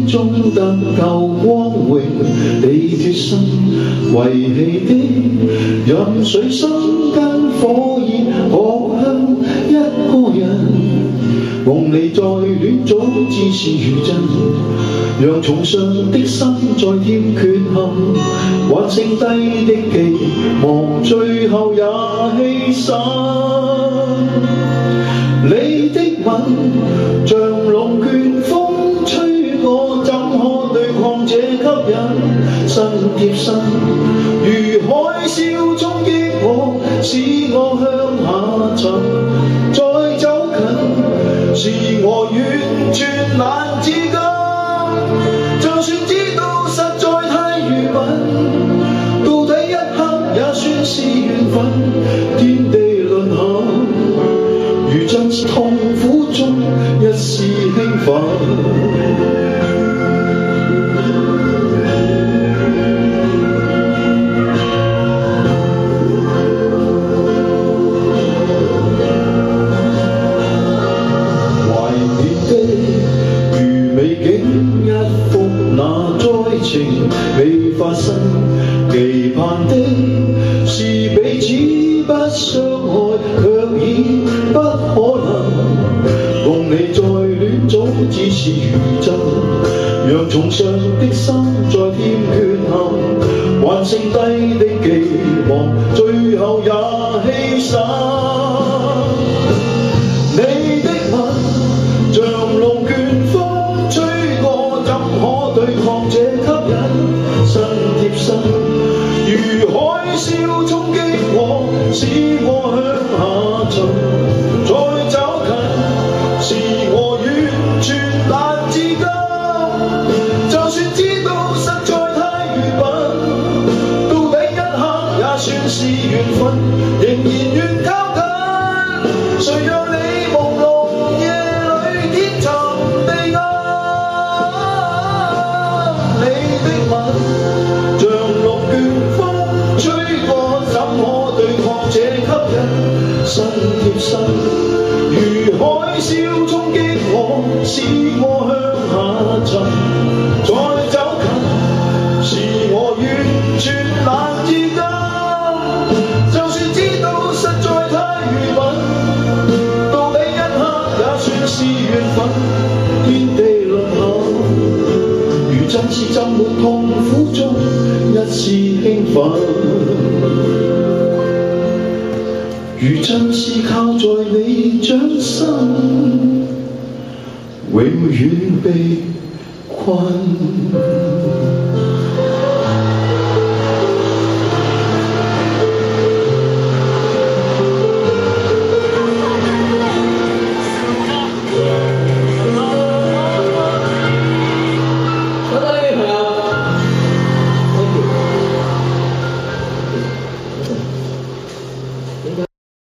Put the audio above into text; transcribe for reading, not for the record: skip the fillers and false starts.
中得救光榮，你脫身遺棄的任水生根火焰，可向一個人。夢你在戀早知是如真，讓重傷的心再添缺陷，還剩低的寄望最後也犧牲。你的吻像龍捲風吹過，怎可對抗這吸引？身貼身如海嘯衝擊我，使我向下沉，再走近是我完全難自禁。就算知道實在太愚笨，到底一刻也算是緣分。天地輪合，如像是痛苦中一絲興奮。未發生，期盼的是彼此不傷害，卻已不可能。共你在戀早只是如真，讓重傷的心再添缺陷，還剩低的寄望最後也犧牲。你的吻像龍捲風吹過，怎可對抗這吸引？身貼身如海嘯衝擊我，使我向下沉，再走近是我完全難自禁。就算知道實在太愚笨，到底一刻也算是緣分，仍然願靠近。誰讓你朦朧夜裏天尋地暗？你的吻像龍捲風吹過，怎可對抗這吸引？身貼身如海嘯衝擊我，使我向下沉，再走近是我完全難自禁。就算知道實在太愚笨，到底一刻也算是緣分。天地輪合，如真是浸沒痛苦中一絲興奮，如真是靠在你掌心，永遠被困。